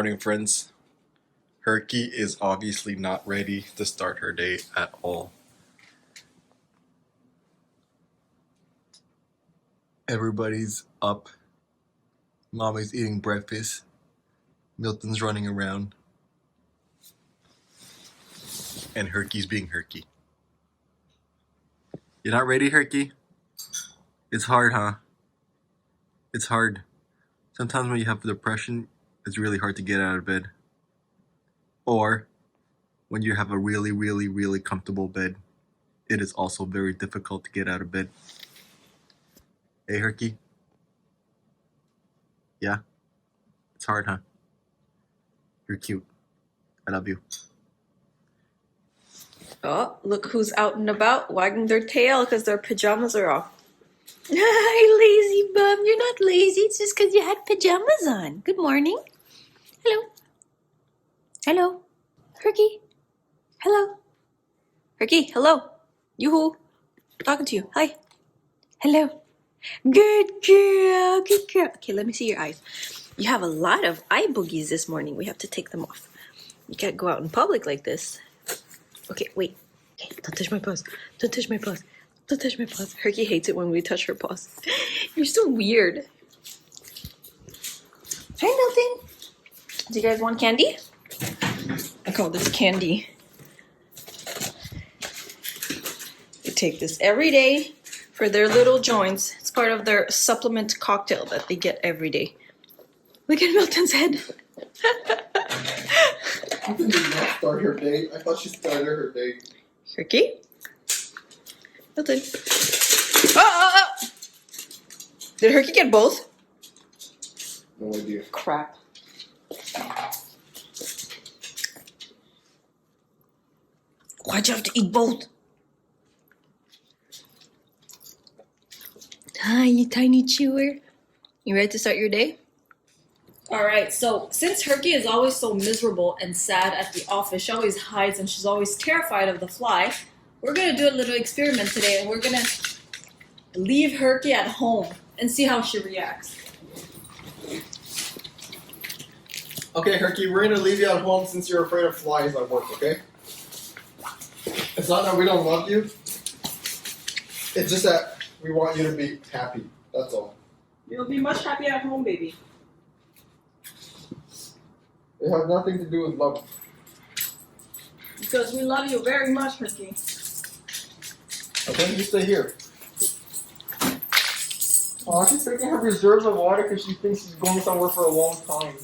morning, friends. Herky is obviously not ready to start her day at all. Everybody's up. Mommy's eating breakfast. Milton's running around. And Herky's being Herky. You're not ready, Herky? It's hard, huh? It's hard. Sometimes when you have depression, it's really hard to get out of bed. Or when you have a really, really, really comfortable bed, it is also very difficult to get out of bed. Hey, Herky? Yeah? It's hard, huh? You're cute. I love you. Oh, look who's out and about, wagging their tail because their pajamas are off. Hi, lazy bum. You're not lazy. It's just because you had pajamas on. Good morning. Hello. Hello. Herky. Hello. Herky, hello. Yoo-hoo. Talking to you. Hi. Hello. Good girl. Good girl. Okay, let me see your eyes. You have a lot of eye boogies this morning. We have to take them off. You can't go out in public like this. Okay, wait. Okay, don't touch my paws. Don't touch my paws. Don't touch my paws. Herky hates it when we touch her paws. You're so weird. Hi, Milton. Do you guys want candy? I call this candy. They take this every day for their little joints. It's part of their supplement cocktail that they get every day. Look at Milton's head. Milton did not start her day. I thought she started her day. Herky? Milton. Oh! Did Herky get both? No idea. Crap. Why'd you have to eat both? Hi, you tiny chewer. You ready to start your day? Alright, so since Herky is always so miserable and sad at the office, she always hides and she's always terrified of the fly, we're going to do a little experiment today and we're going to leave Herky at home and see how she reacts. Okay, Herky, we're gonna leave you at home since you're afraid of flies at work, okay? It's not that we don't love you. It's just that we want you to be happy. That's all. You'll be much happier at home, baby. It has nothing to do with love. Because we love you very much, Herky. Okay, you stay here. Oh, she's taking her reserves of water because she thinks she's going somewhere for a long time.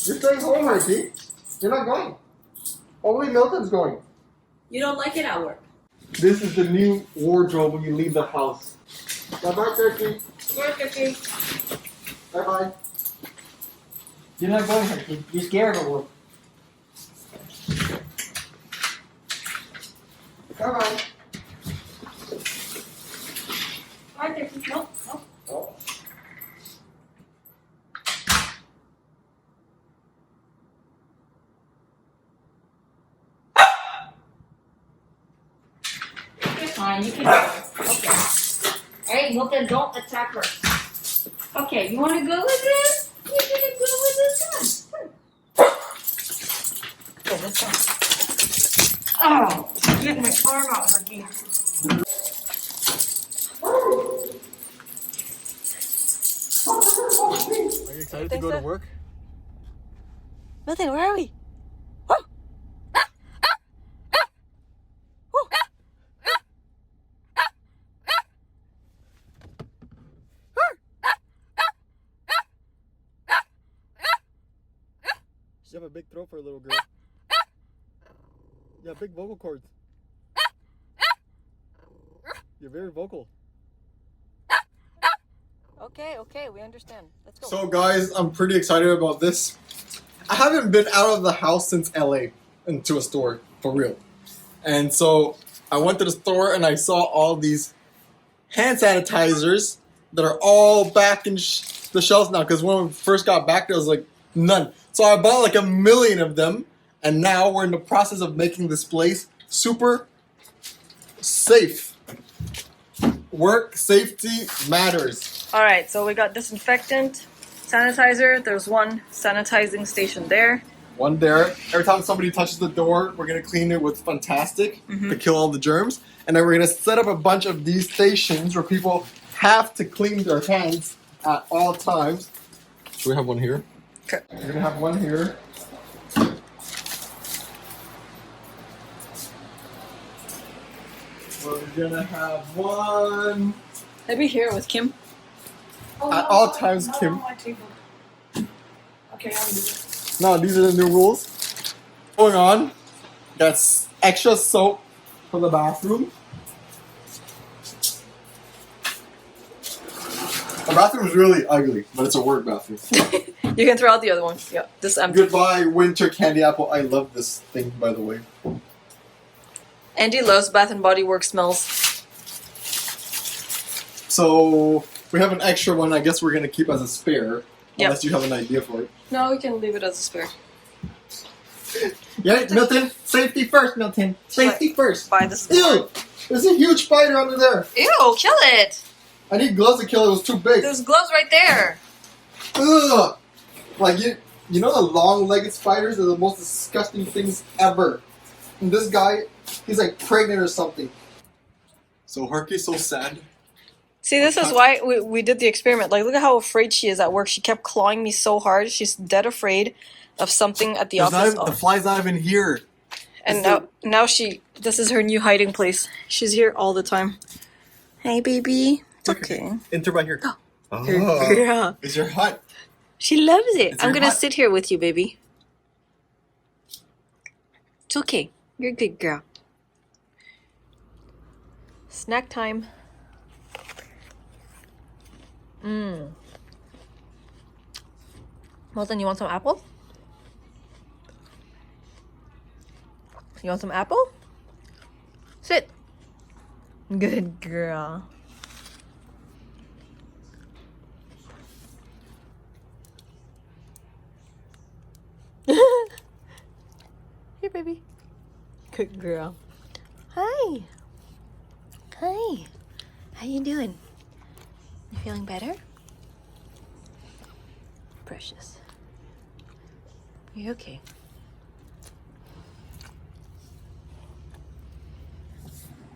You're staying home, Herky. You're not going. Only Milton's going. You don't like it at work. This is the new wardrobe when you leave the house. Bye-bye, Herky. Work, Herky. Bye-bye. You're not going, Herky. You're scared of work. Bye-bye. Bye, Herky. No, no. Oh. Okay, fine. You can go. Okay. Hey, Milton, don't attack her. Okay, you want to go with this? You're going to go with this one. Okay, this one. Oh, get my arm out, Herky. Are you excited to go to work? Milton, where are we? You have a big throat for a little girl. You have big vocal cords. You're very vocal. Okay, we understand. Let's go. So guys, I'm pretty excited about this. I haven't been out of the house since LA into a store, for real. And so I went to the store and I saw all these hand sanitizers that are all back in the shelves now. Because when we first got back, there was like none. So I bought like 1 million of them. And now we're in the process of making this place super safe. Work safety matters. All right, so we got disinfectant, Sanitizer, there's one sanitizing station there. One there. Every time somebody touches the door, we're gonna clean it with Fantastic to kill all the germs. And then we're gonna set up a bunch of these stations where people have to clean their hands at all times. So we have one here. Okay. We're gonna have one here. We're gonna have one Maybe here with Kim. at all times, Kim. Okay, I'll use it. No, these are the new rules. Going on. That's extra soap for the bathroom. The bathroom is really ugly, but it's a work bathroom. You can throw out the other one. Yeah, this is empty. Goodbye, winter candy apple. I love this thing, by the way. Andy loves Bath and Body Works smells. So we have an extra one. I guess we're gonna keep as a spare, Yep. unless you have an idea for it. No, we can leave it as a spare. Yeah, Milton. Safety first, Milton. Safety first. Buy this. Ew! There's a huge spider under there. Ew, kill it! I need gloves to kill it. It was too big. There's gloves right there. Ugh! Like you know the long-legged spiders are the most disgusting things ever. And this guy, he's like pregnant or something. So Harky's so sad. See, this is why we did the experiment. Like, look at how afraid she is at work. She kept clawing me so hard. She's dead afraid of something at the office. The fly's not even here. And now this is her new hiding place. She's here all the time. Hey, baby. It's okay. Enter by here. Oh. Oh, Yeah. it's your hut. She loves it. It's I'm your gonna hut. sit here with you, baby. It's okay. You're a good girl. Snack time. Molten, you want some apple? You want some apple? Sit. Good girl. Here, baby. Good girl. Hi. Hi. How you doing? You feeling better? Precious. You okay?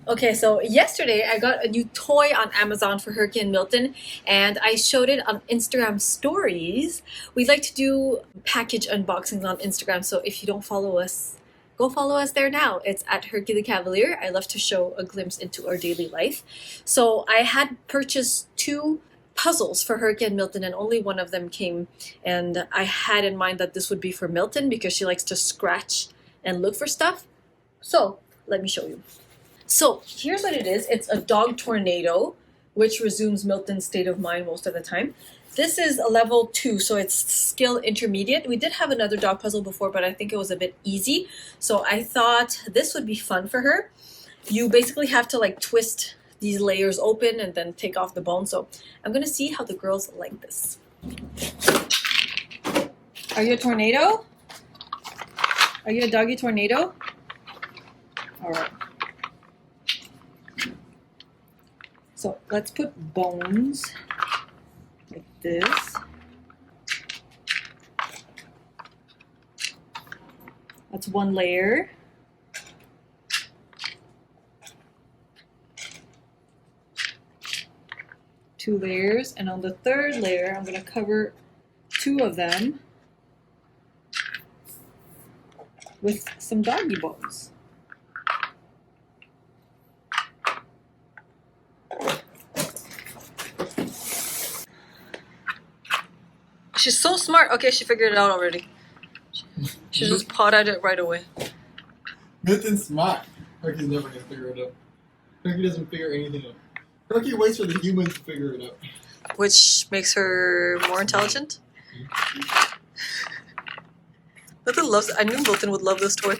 Okay, so yesterday I got a new toy on Amazon for Herky and Milton, and I showed it on Instagram stories. We like to do package unboxings on Instagram, so if you don't follow us, go follow us there now. It's at Herky the Cavalier. I love to show a glimpse into our daily life. So I had purchased 2 puzzles for Herky and Milton, and only one of them came, and I had in mind that this would be for Milton because she likes to scratch and look for stuff. So let me show you. So here's what it is. It's a dog tornado, which resumes Milton's state of mind most of the time. This is a level 2, so it's skill intermediate. We did have another dog puzzle before, but I think it was a bit easy. So I thought this would be fun for her. You basically have to like twist these layers open and then take off the bone. So I'm gonna see how the girls like this. Are you a tornado? Are you a doggy tornado? All right. So let's put bones like this. That's one layer. Two layers, and on the third layer, I'm going to cover 2 of them with some doggy bones. She's so smart. Okay, she figured it out already. She just pawed at it right away. Milton's smart. Herky's never gonna figure it out. Herky doesn't figure anything out. Herky waits for the humans to figure it out. Which makes her more intelligent. Milton loves it. I knew Milton would love this toy.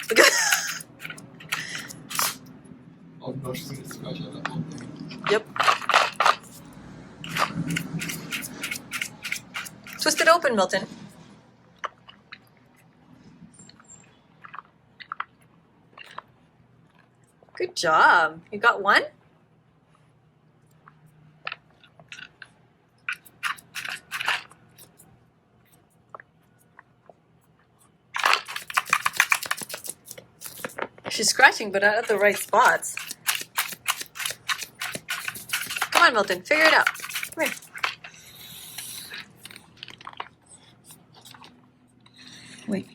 Look at Oh no, she's gonna scratch out that whole thing. Yep. Twist it open, Milton. Good job. You got one? She's scratching, but not at the right spots. Come on, Milton, figure it out. Come here. Wait.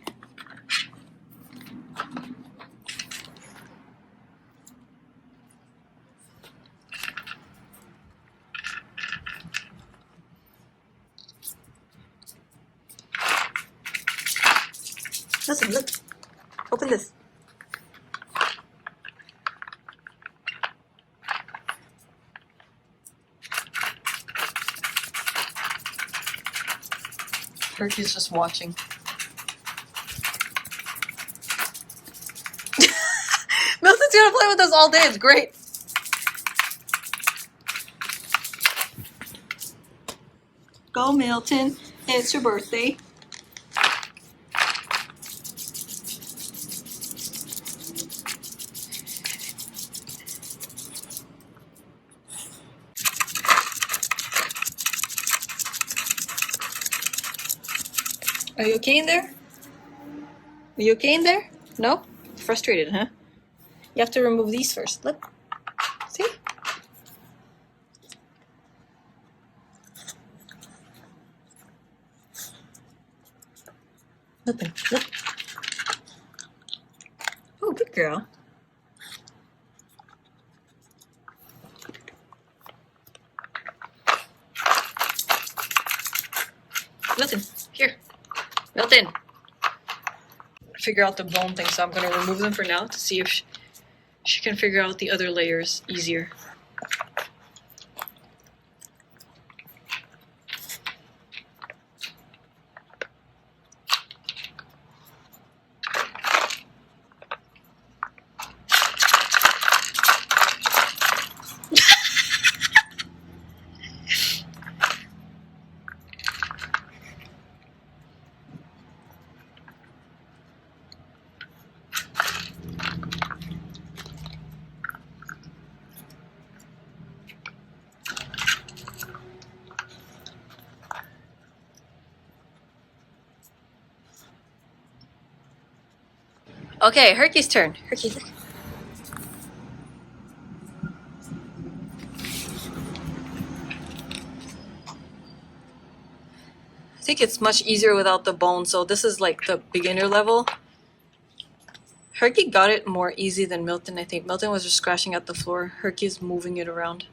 Listen, look. Open this. Hercules just watching. Milton's gonna play with us all day. It's great. Go, Milton. It's your birthday. Are you okay in there? Are you okay in there? No? Frustrated, huh? You have to remove these first. Look. See? Look. Look. Oh, good girl. Milton, here. Milton. Figure out the bone thing, so I'm going to remove them for now to see if she can figure out the other layers easier. Okay, Herky's turn. Herky, look. I think it's much easier without the bone, so this is like the beginner level. Herky got it more easy than Milton, I think. Milton was just scratching at the floor. Herky's moving it around.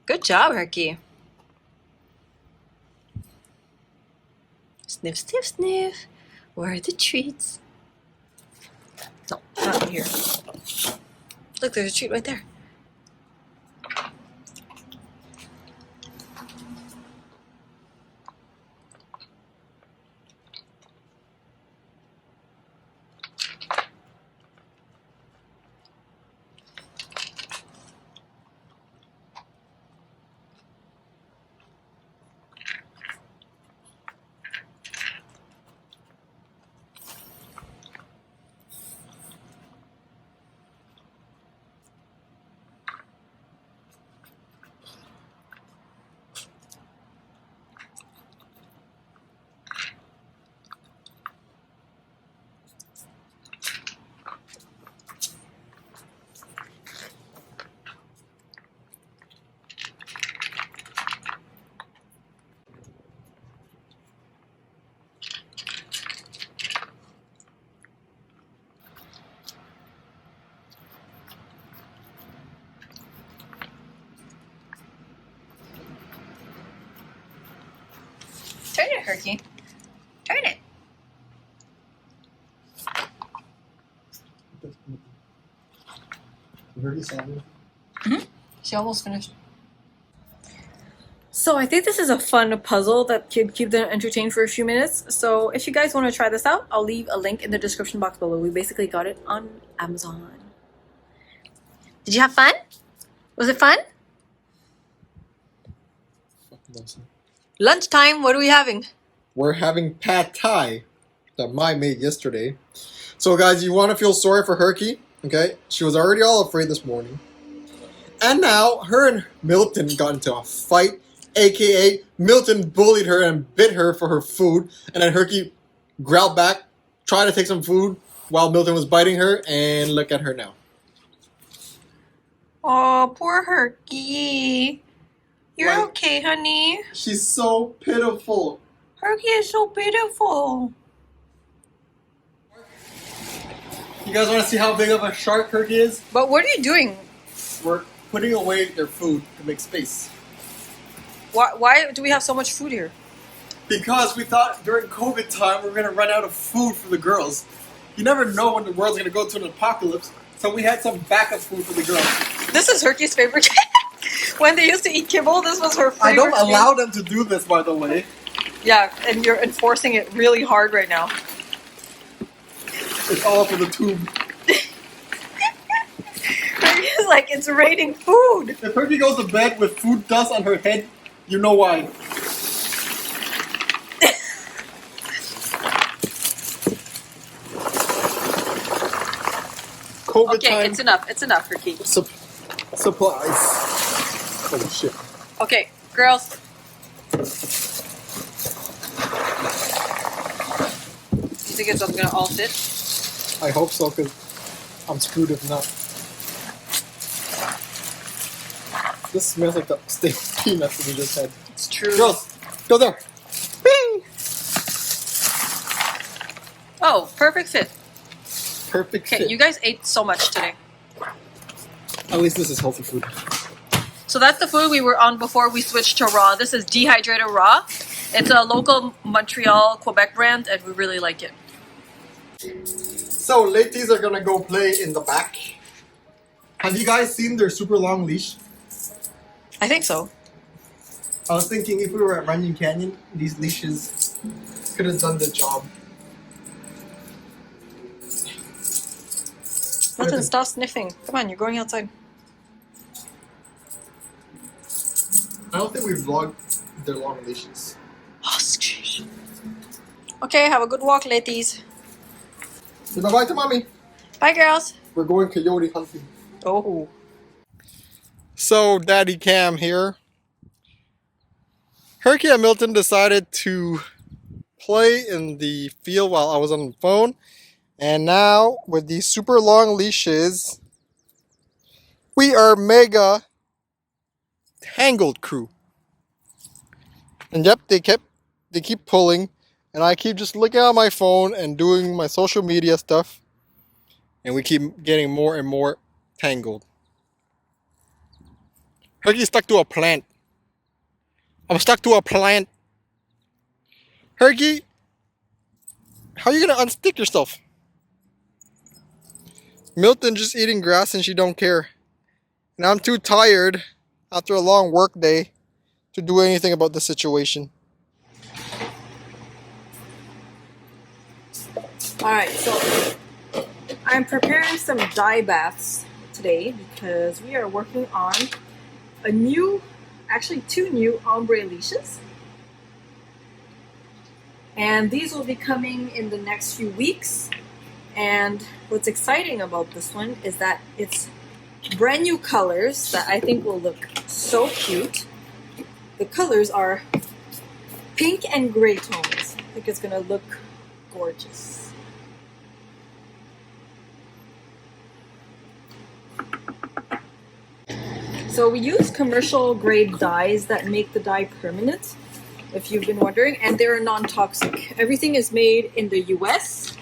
Good job, Herky. Sniff, sniff, sniff. Where are the treats? No, not in here. Look, there's a treat right there. Turn it, Herky. Turn it. She almost finished. So I think this is a fun puzzle that could keep them entertained for a few minutes. So if you guys want to try this out, I'll leave a link in the description box below. We basically got it on Amazon. Did you have fun? Was it fun? Lunchtime, what are we having? We're having pad thai that Mai made yesterday. So guys, you want to feel sorry for Herky, okay? She was already all afraid this morning. And now, her and Milton got into a fight, aka Milton bullied her and bit her for her food, and then Herky growled back, try to take some food while Milton was biting her, and look at her now. Oh, poor Herky. You're Like- okay, honey. She's so pitiful. Herky is so beautiful. You guys want to see how big of a shark Herky is? But what are you doing? We're putting away their food to make space. Why do we have so much food here? Because we thought during COVID time we were going to run out of food for the girls. You never know when the world's going to go to an apocalypse, so we had some backup food for the girls. This is Herky's favorite. When they used to eat kibble, this was her favorite. I don't allow them to do this, by the way. Yeah, and you're enforcing it really hard right now. It's all for the tube. Herky's like, it's raining food. If Herky goes to bed with food dust on her head, you know why. COVID Okay, time. it's enough. It's enough, Herky. Supplies. Holy shit. Okay, girls. You think it's gonna all fit? I hope so, because I'm screwed if not. This smells like the steak peanuts that we just had. It's true. Girls, go there. Bing! Oh, perfect fit. Perfect Okay, fit. you guys ate so much today. At least this is healthy food. So that's the food we were on before we switched to raw. This is dehydrated raw. It's a local Montreal, Quebec brand, and we really like it. So, ladies are gonna go play in the back. Have you guys seen their super long leash? I think so. I was thinking if we were at Runyon Canyon, these leashes could have done the job. Milton, stop sniffing. Come on, you're going outside. I don't think we vlogged their long leashes. Oh, squish. Okay, have a good walk, ladies. Say bye-bye to mommy. Bye, girls. We're going coyote hunting. Oh. So, Daddy Cam here. Herky and Milton decided to play in the field while I was on the phone. And now, with these super long leashes, we are mega tangled crew. And yep, they keep pulling. And I keep just looking at my phone and doing my social media stuff. And we keep getting more and more tangled. Herky's stuck to a plant. I'm stuck to a plant. Herky, how are you gonna unstick yourself? Milton just eating grass and she don't care. And I'm too tired after a long work day to do anything about the situation. Alright, so I'm preparing some dye baths today because we are working on a new, actually two new ombre leashes. And these will be coming in the next few weeks. And what's exciting about this one is that it's brand new colors that I think will look so cute. The colors are pink and gray tones. I think it's gonna look gorgeous. So we use commercial grade dyes that make the dye permanent, if you've been wondering, and they're non-toxic. Everything is made in the US.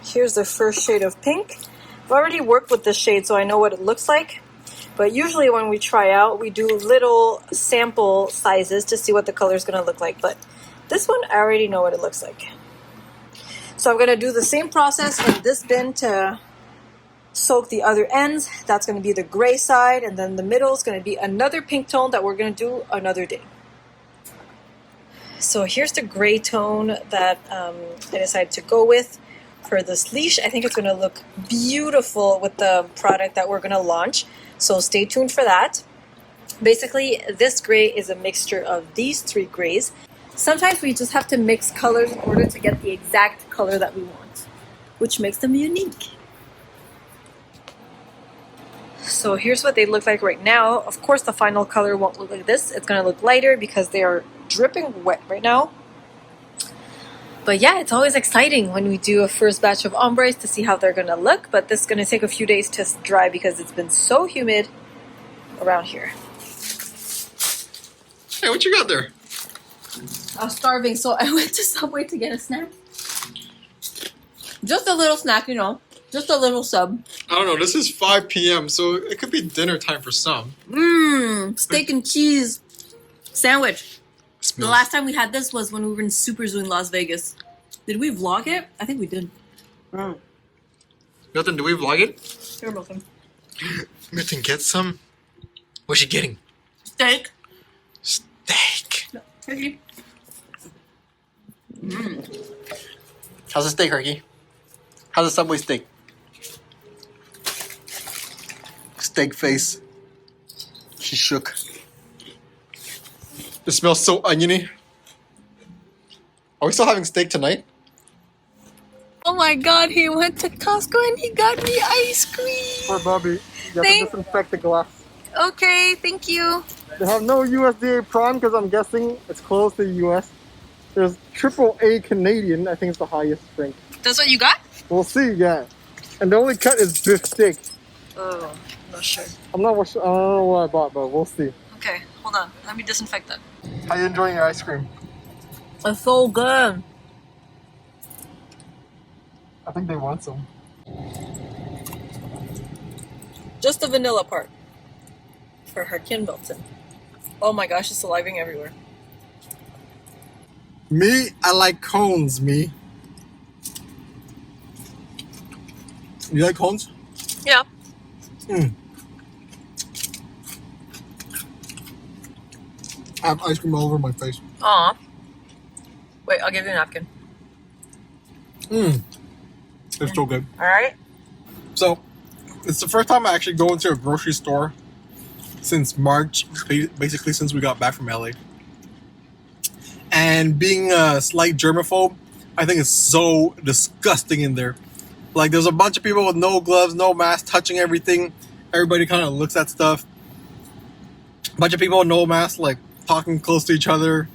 Here's the first shade of pink. I've already worked with this shade, so I know what it looks like. But usually when we try out, we do little sample sizes to see what the color is going to look like. But this one, I already know what it looks like. So I'm going to do the same process in this bin to soak the other ends. That's going to be the gray side, and then the middle is going to be another pink tone that we're going to do another day. So here's the gray tone that I decided to go with for this leash. I think it's going to look beautiful with the product that we're going to launch. So stay tuned for that. Basically, this gray is a mixture of these three grays. Sometimes we just have to mix colors in order to get the exact color that we want, which makes them unique. So here's what they look like right now. Of course, the final color won't look like this. It's gonna look lighter because they are dripping wet right now. But yeah, it's always exciting when we do a first batch of ombres to see how they're gonna look. But this is gonna take a few days to dry because it's been so humid around here. Hey, what you got there? I was starving, so I went to Subway to get a snack. Just a little snack, you know. Just a little sub. I don't know. This is 5 p.m., so it could be dinner time for some. Steak and cheese sandwich. The Smells. last time we had this was when we were in Super Zoo in Las Vegas. Did we vlog it? I think we did. Milton, do we vlog it? Here, Milton. Milton, get some. What's she getting? Steak. Steak. Turkey. How's the steak, Herky? How's the Subway steak? Steak face. She shook. It smells so oniony. Are we still having steak tonight? Oh my god, he went to Costco and he got me ice cream. For Bobby, you have Thank- to disinfect the glass. Okay, thank you. They have no USDA Prime because I'm guessing it's close to the US. There's AAA Canadian, I think it's the highest rank. That's what you got? We'll see, yeah. And the only cut is beef steak. Oh, not sure. I don't know what I bought, but we'll see. Okay, hold on. Let me disinfect that. How you enjoying your ice cream? It's so good. I think they want some. Just the vanilla part. For her Kin Milton. Oh my gosh, it's saliving everywhere. Me, I like cones, me. You like cones? Yeah. I have ice cream all over my face. Aw. Wait, I'll give you a napkin. It's so good. Alright? So, it's the first time I actually go into a grocery store since March, basically since we got back from LA. And being a slight germaphobe, I think it's so disgusting in there. Like, there's a bunch of people with no gloves, no mask, touching everything. Everybody kind of looks at stuff. A bunch of people with no mask, like, talking close to each other.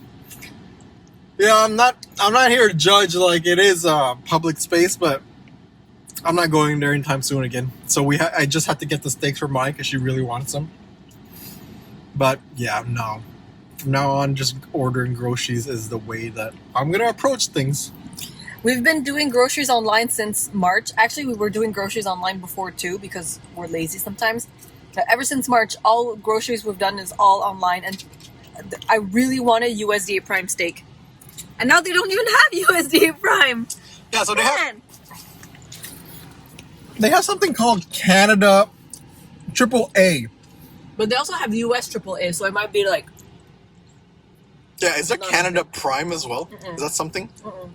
Yeah, I'm not here to judge, like, it is a public space, but I'm not going there anytime soon again. So I just had to get the steaks for Mike because she really wants some. But yeah, no. From now on, just ordering groceries is the way that I'm gonna approach things. We've been doing groceries online since March. Actually, we were doing groceries online before too because we're lazy sometimes. But ever since March, all groceries we've done is all online, and I really want a USDA Prime steak. And now they don't even have USDA Prime. Yeah, so Man. they have something called Canada AAA. But they also have US AAA, so it might be like... Yeah, is there No. Canada Prime as well? Mm-mm. Is that something? Mm-mm.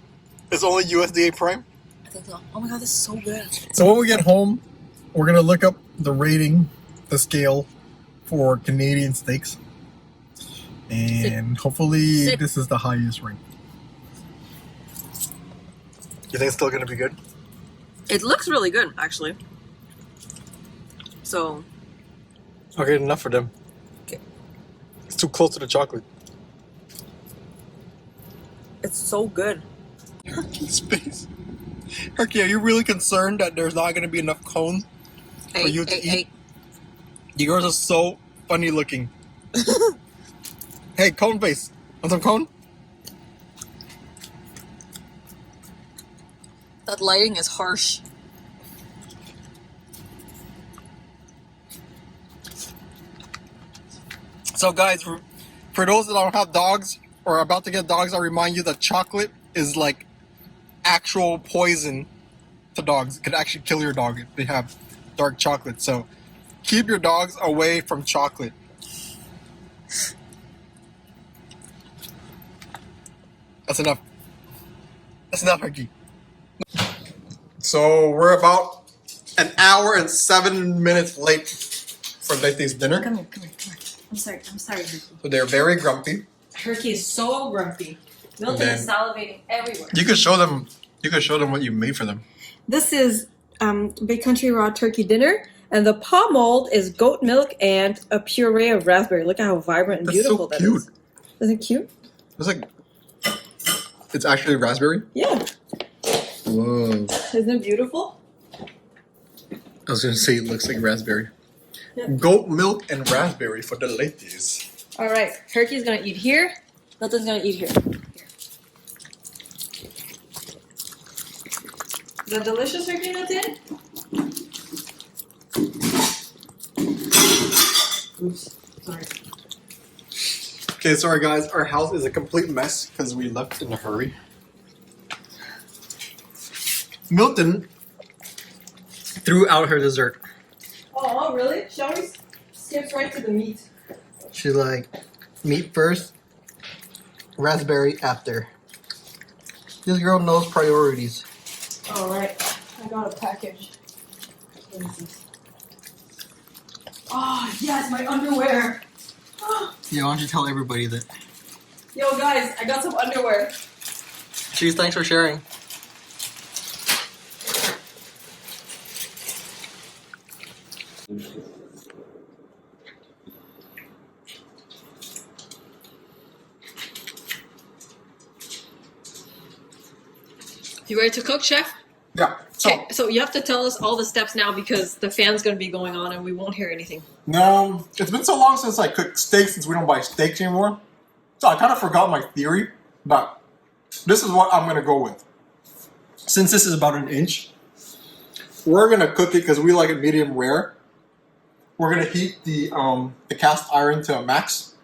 It's only USDA Prime? I think so. Oh my god, this is so good. So when we get home, we're gonna look up the rating, the scale for Canadian steaks. And hopefully Sip. this is the highest rank. You think it's still gonna be good? It looks really good, actually. So... Okay, enough for them. Okay. It's too close to the chocolate. It's so good. Herky's face. Herky, are you really concerned that there's not gonna be enough cones for you to eat? You girls are so funny looking. Hey, cone face. Want some cone? That lighting is harsh. So guys, for those that don't have dogs or are about to get dogs, I remind you that chocolate is like actual poison to dogs. It could actually kill your dog if they have dark chocolate. So keep your dogs away from chocolate. That's enough. That's enough, Herky. So we're about an hour and 7 minutes late for Betty's dinner. Come here. I'm sorry. So they're very grumpy. Herky is so grumpy. Milton Then- is salivating everywhere. You could show them. You could show them what you made for them. This is Big Country Raw Turkey Dinner, and the paw mold is goat milk and a puree of raspberry. Look at how vibrant and That's so beautiful that cute. is. Isn't it cute? It's like. It's actually raspberry. Yeah. Whoa. Isn't it beautiful? I was gonna say it looks like raspberry. Yeah. Goat milk and raspberry for the ladies. All right, Turkey's gonna eat here. Milton's gonna eat here. Is that delicious, Turkey, Milton? Oops, sorry. Okay, sorry guys. Our house is a complete mess because we left in a hurry. Milton threw out her dessert. Oh, really? She always skips right to the meat. She's like, meat first, raspberry after. This girl knows priorities. All right, I got a package. What is this? Oh, yes, my underwear. Yeah, why don't you tell everybody that? Yo, guys, I got some underwear. Cheese, thanks for sharing. You ready to cook, chef? Yeah. So Okay, so you have to tell us all the steps now because the fan's going to be going on and we won't hear anything. no, it's been so long since I cooked steak since we don't buy steaks anymore. So I kind of forgot my theory, but this is what I'm gonna go with. Since this is about an inch, we're gonna cook it because we like it medium rare. We're gonna heat the cast iron to a max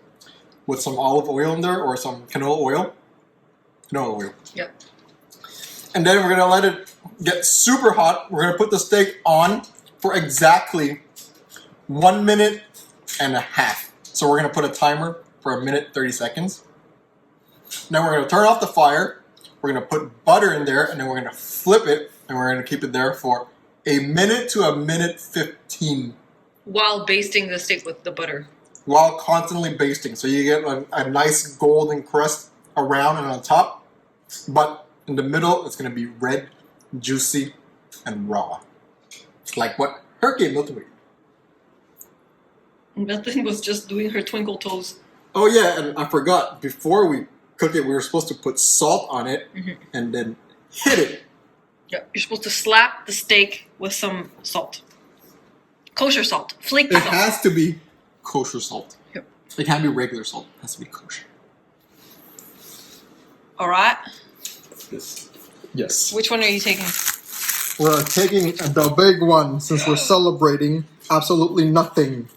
with some olive oil in there or some canola oil. Canola oil. Yep. And then we're gonna let it get super hot. We're gonna put the steak on for exactly 1 minute and a half. So we're gonna put a timer for 1 minute 30 seconds. Now we're gonna turn off the fire. We're gonna put butter in there, and then we're gonna flip it, and we're gonna keep it there for 1 minute to 1 minute 15, While basting the steak with the butter. while constantly basting. So you get a nice golden crust around and on top, but in the middle it's gonna be red, juicy, and raw, like what Herky and Milton would eat. Milton was just doing her twinkle toes. Oh yeah, and I forgot, before we cook it, we were supposed to put salt on it and then hit it. Yeah, you're supposed to slap the steak with some salt. Kosher salt. Flaky It salt. has to be kosher salt. Yep. It can't be regular salt. It has to be kosher. Alright. Yes. Which one are you taking? We're taking the big one since we're celebrating absolutely nothing.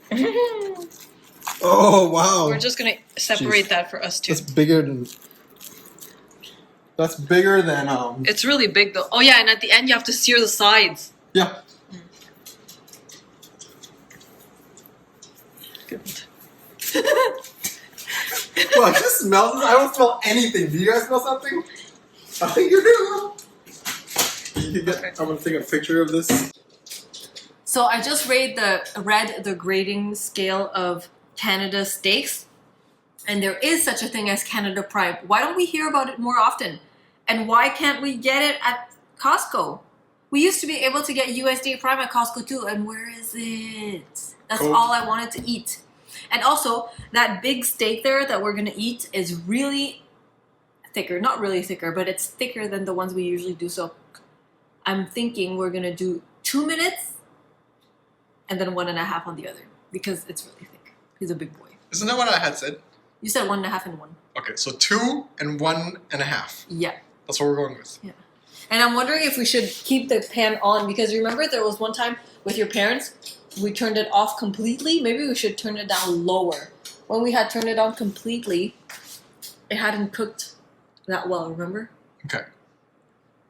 Oh wow. We're just gonna separate Jeez. that for us too. That's bigger than. That's bigger than It's really big though. Oh yeah, and at the end you have to sear the sides. Yeah. Good. Well, I just smell this. I don't smell anything. Do you guys smell something? I think you do. You can get. Okay. I'm gonna take a picture of this. So I just read the grading scale of Canada steaks, and there is such a thing as Canada Prime. Why don't we hear about it more often? And why can't we get it at Costco? We used to be able to get USDA Prime at Costco too, and where is it? That's Cool. all I wanted to eat. And also, that big steak there that we're gonna eat is really thicker. Not really thicker, but it's thicker than the ones we usually do. So I'm thinking we're gonna do 2 minutes and then 1.5 on the other because it's really thick. He's a big boy. Isn't that what I had said? You said 1.5 and 1. Okay, so 2 and 1.5. Yeah. That's what we're going with. Yeah. And I'm wondering if we should keep the pan on because remember there was one time with your parents we turned it off completely. Maybe we should turn it down lower. When we had turned it on completely, it hadn't cooked that well, remember? Okay.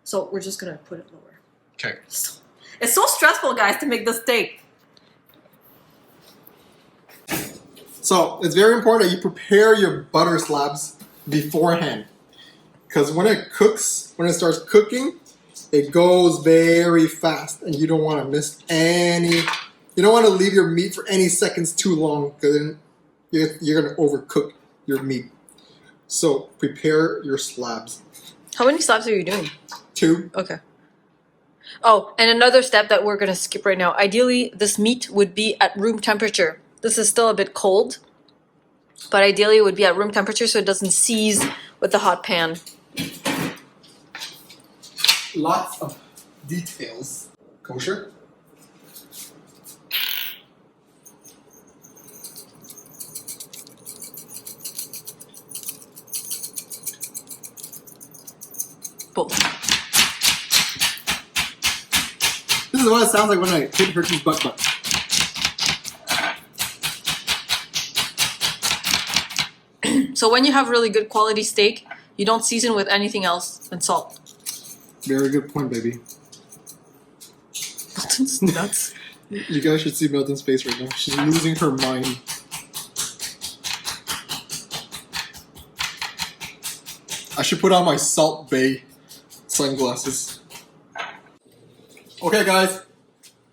So we're just gonna put it lower. Okay. It's so stressful, guys, to make the steak. So it's very important that you prepare your butter slabs beforehand, because when it cooks, when it starts cooking, it goes very fast, and you don't want to miss any. You don't want to leave your meat for any seconds too long, because then you're going to overcook your meat. So prepare your slabs. How many slabs are you doing? 2. Okay. Oh, and another step that we're gonna skip right now. Ideally, this meat would be at room temperature. This is still a bit cold, but ideally it would be at room temperature so it doesn't seize with the hot pan. Lots of details. Kosher? Both. This is what it sounds like when I hit Hercules' butt. So when you have really good quality steak, you don't season with anything else than salt. Very good point, baby. Milton's nuts. You guys should see Milton's face right now. She's losing her mind. I should put on my Salt Bay sunglasses. Okay, guys.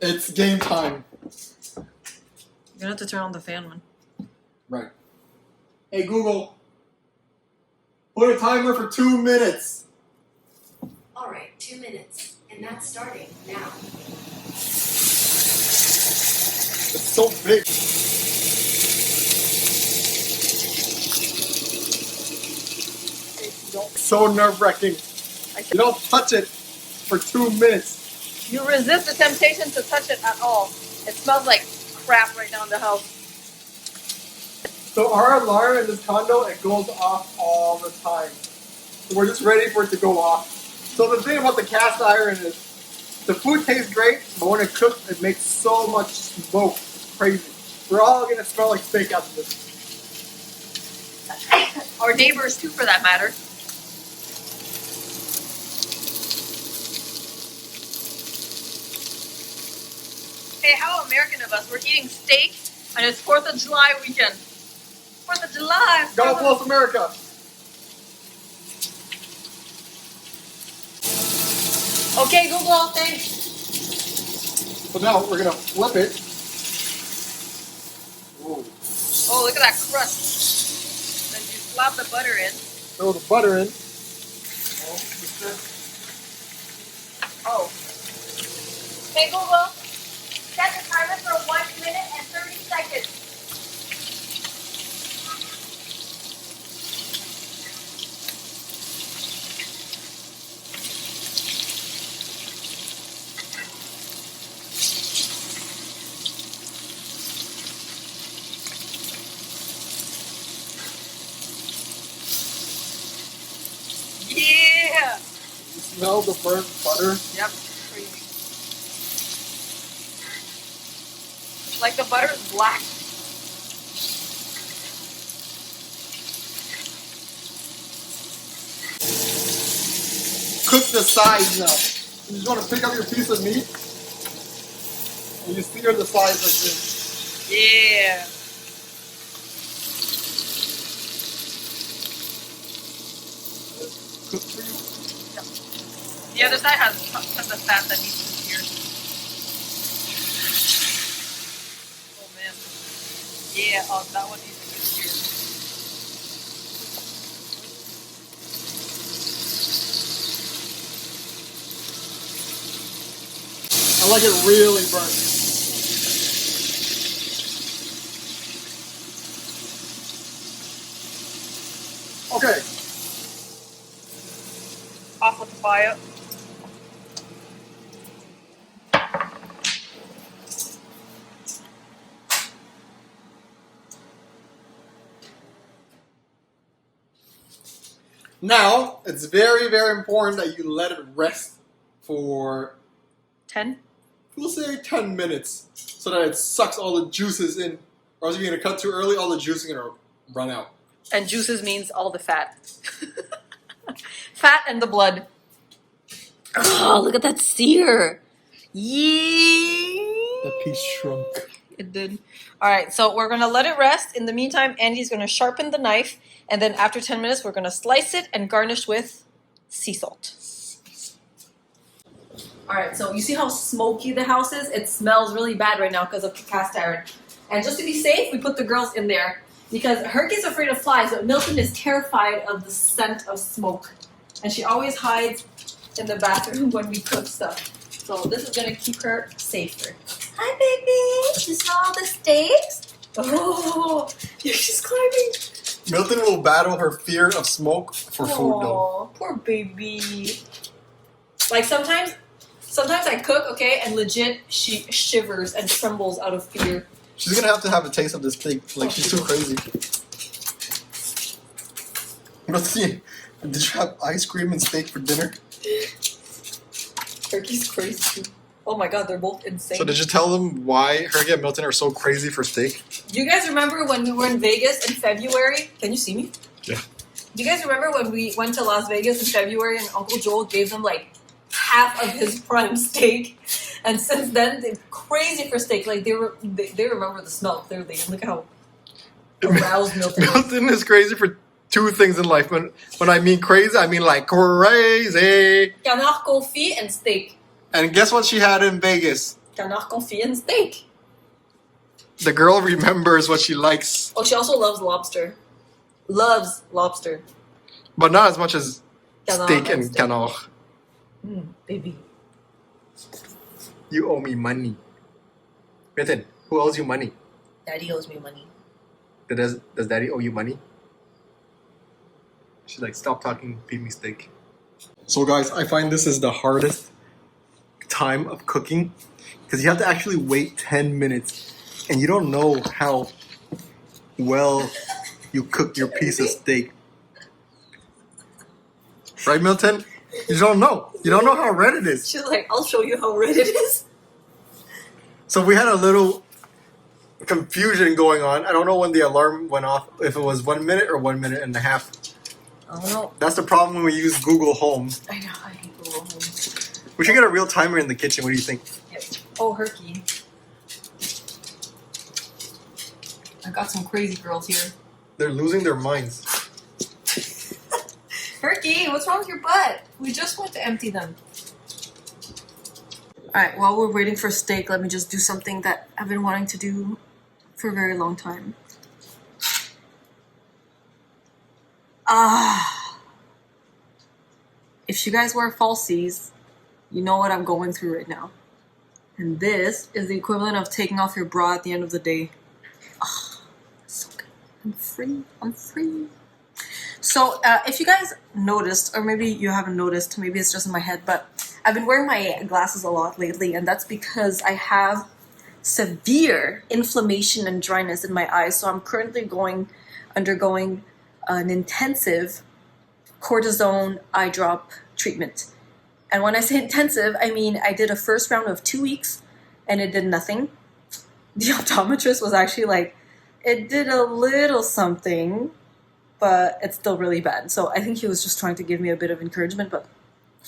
It's game time. You're gonna have to turn on the fan one. Right. Hey, Google. Put a timer for 2 minutes. All right, 2 minutes, and that's starting now. It's so big. So nerve-wracking. You don't touch it for 2 minutes. You resist the temptation to touch it at all. It smells like crap right now in the house. So our alarm in this condo, it goes off all the time. So we're just ready for it to go off. So the thing about the cast iron is, the food tastes great, but when it cooks, it makes so much smoke. It's crazy. We're all gonna smell like steak after this. Our neighbors too, for that matter. Hey, how American of us? We're eating steak, and it's 4th of July weekend. 4th of July! God bless America! Okay, Google, thanks. So now we're gonna flip it. Ooh. Oh, look at that crust. Then you slap the butter in. Throw the butter in. Oh. Hey, Google, set the timer for 1 minute and 30 seconds. Yeah! You smell the burnt butter? Yep, creamy. Like the butter is black. Cook the sides now. You just want to pick up your piece of meat and you sear the sides like this. Yeah. Cook for you. The other side has the fat that needs to be seared. Oh man. Yeah, oh, that one needs to be seared. I like it really burnt. Okay. Off with the fire. Now, it's very, very important that you let it rest for, 10? we'll say 10 minutes, so that it sucks all the juices in. Or else if you're going to cut too early, all the juice is going to run out. And juices means all the fat. Fat and the blood. Oh, look at that sear. Yeah. The piece shrunk. It did. All right, so we're going to let it rest. In the meantime, Andy's going to sharpen the knife. And then after 10 minutes, we're going to slice it and garnish with sea salt. All right, so you see how smoky the house is? It smells really bad right now because of the cast iron. And just to be safe, we put the girls in there. Because Herky's afraid of flies, but Milton is terrified of the scent of smoke. And she always hides in the bathroom when we cook stuff. So this is gonna keep her safer. Hi, baby. You saw all the steaks? Oh, she's climbing. Milton will battle her fear of smoke for food, though. Oh, poor baby. Like sometimes I cook, okay, and legit she shivers and trembles out of fear. She's gonna have a taste of this steak. Like, she's too crazy. Milton, did you have ice cream and steak for dinner? Turkey's crazy. Oh my god, they're both insane. So did you tell them why Herky and Milton are so crazy for steak? Do you guys remember when we were in Vegas in February? Can you see me? Yeah. Do you guys remember when we went to Las Vegas in February and Uncle Joel gave them like half of his prime steak? And since then, they're crazy for steak. Like they remember the smell clearly. And look how aroused Milton is. Milton is crazy for two things in life. When I mean crazy, I mean like crazy. Canard confit and steak. And guess what she had in Vegas? Canard confit and steak. The girl remembers what she likes. Oh, she also loves lobster. Loves lobster. But not as much as Canard steak and and steak. canard. Baby. You owe me money. Milton, who owes you money? Daddy owes me money. Does Daddy owe you money? She's like, stop talking, feed me steak. So guys, I find this is the hardest time of cooking because you have to actually wait 10 minutes and you don't know how well you cook your piece of steak. Right, Milton? You don't know. You don't know how red it is. She's like, I'll show you how red it is. So we had a little confusion going on. I don't know when the alarm went off, if it was 1 minute or 1 minute and a half. I don't know. That's the problem when we use Google Home. I know, I hate Google Home. We should get a real timer in the kitchen. What do you think? Yep. Oh, Herky. I got some crazy girls here. They're losing their minds. Herky, what's wrong with your butt? We just went to empty them. Alright, while we're waiting for steak, let me just do something that I've been wanting to do for a very long time. If you guys wear falsies, you know what I'm going through right now. And this is the equivalent of taking off your bra at the end of the day. So good. I'm free. I'm free. So if you guys noticed, or maybe you haven't noticed, maybe it's just in my head, but I've been wearing my glasses a lot lately, and that's because I have severe inflammation and dryness in my eyes. So I'm currently undergoing an intensive cortisone eye drop treatment. And when I say intensive, I mean I did a first round of 2 weeks and it did nothing. The optometrist was actually like, it did a little something, but it's still really bad. So I think he was just trying to give me a bit of encouragement, but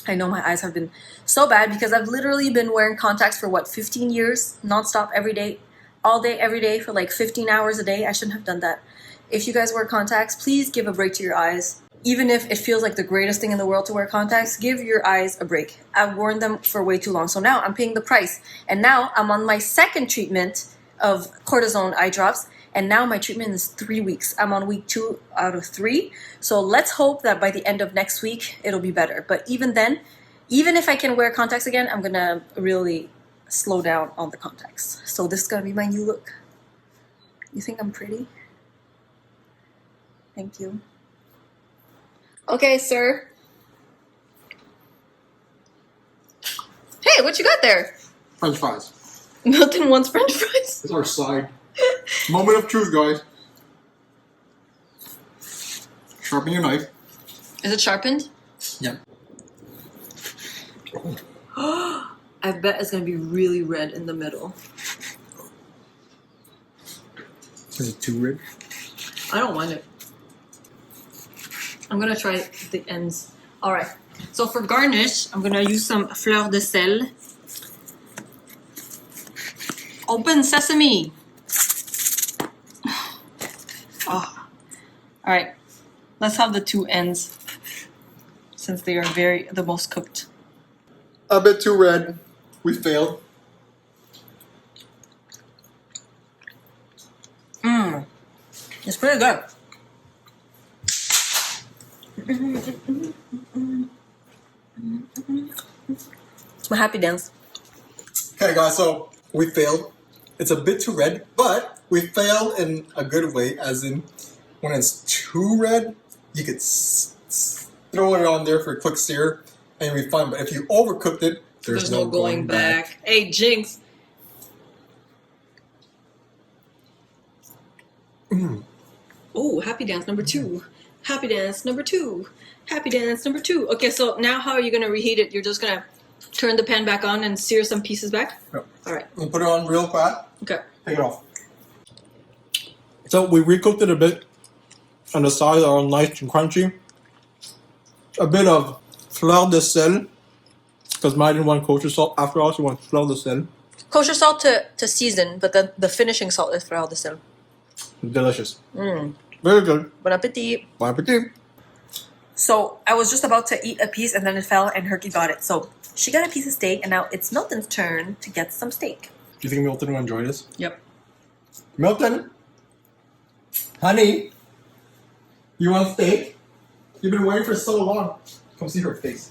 I know my eyes have been so bad because I've literally been wearing contacts for 15 years, nonstop, every day, all day, every day for like 15 hours a day. I shouldn't have done that. If you guys wear contacts, please give a break to your eyes. Even if it feels like the greatest thing in the world to wear contacts, give your eyes a break. I've worn them for way too long, so now I'm paying the price. And now I'm on my second treatment of cortisone eye drops, and now my treatment is 3 weeks. I'm on week 2 out of 3, so let's hope that by the end of next week, it'll be better. But even then, even if I can wear contacts again, I'm gonna really slow down on the contacts. So this is gonna be my new look. You think I'm pretty? Thank you. Okay, sir. Hey, what you got there? French fries. Milton wants French fries. It's our side. Moment of truth, guys. Sharpen your knife. Is it sharpened? Yeah. I bet it's gonna be really red in the middle. Is it too red? I don't want it. I'm gonna try the ends. Alright, so for garnish, I'm gonna use some fleur de sel. Open sesame! Oh. Alright, let's have the 2 ends since they are the most cooked. A bit too red. We failed. It's pretty good. It's my happy dance. Okay, guys, so we failed. It's a bit too red, but we failed in a good way, as in when it's too red, you could throw it on there for a quick sear and you'll be fine. But if you overcooked it, there's no going back. Hey, Jinx. Oh, happy dance number 2. Happy dance number 2. Happy dance number 2. Okay, so now how are you gonna reheat it? You're just gonna turn the pan back on and sear some pieces back? Yep. Alright. And put it on real fast. Okay. Take it off. So we recooked it a bit, and the sides are all nice and crunchy. A bit of fleur de sel, because mine didn't want kosher salt. After all, she wants fleur de sel. Kosher salt to season, but the finishing salt is fleur de sel. Delicious. Very good. Bon appetit. Bon appetit. So I was just about to eat a piece and then it fell and Herky got it. So she got a piece of steak and now it's Milton's turn to get some steak. Do you think Milton will enjoy this? Yep. Milton? Honey? You want steak? You've been waiting for so long. Come see her face.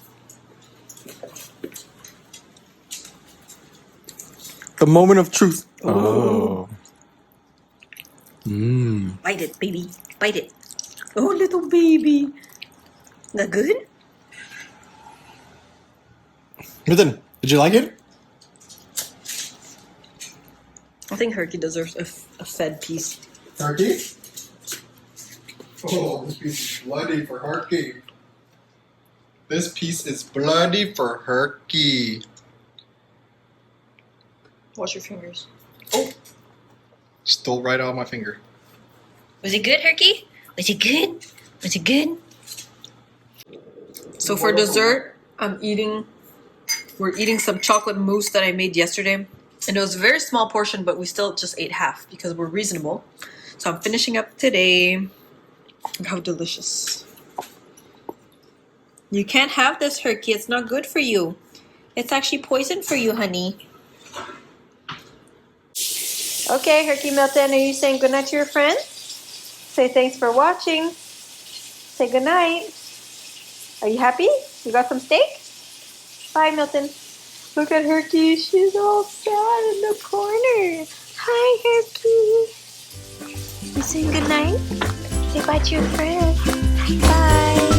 The moment of truth. Oh. Bite it, baby. Bite it. Oh, little baby. That good? Milton, did you like it? I think Herky deserves a fed piece. Herky? Oh, this piece is bloody for Herky. This piece is bloody for Herky. Wash your fingers. Oh! Stole right out of my finger. Was it good, Herky? Was it good? Was it good? So for dessert, we're eating some chocolate mousse that I made yesterday. And it was a very small portion, but we still just ate half because we're reasonable. So I'm finishing up today. Look how delicious. You can't have this, Herky. It's not good for you. It's actually poison for you, honey. Okay, Herky Milton, are you saying goodnight to your friends? Say thanks for watching. Say goodnight. Are you happy? You got some steak? Bye, Milton. Look at Herky. She's all sad in the corner. Hi, Herky. You saying goodnight? Say bye to your friends. Bye.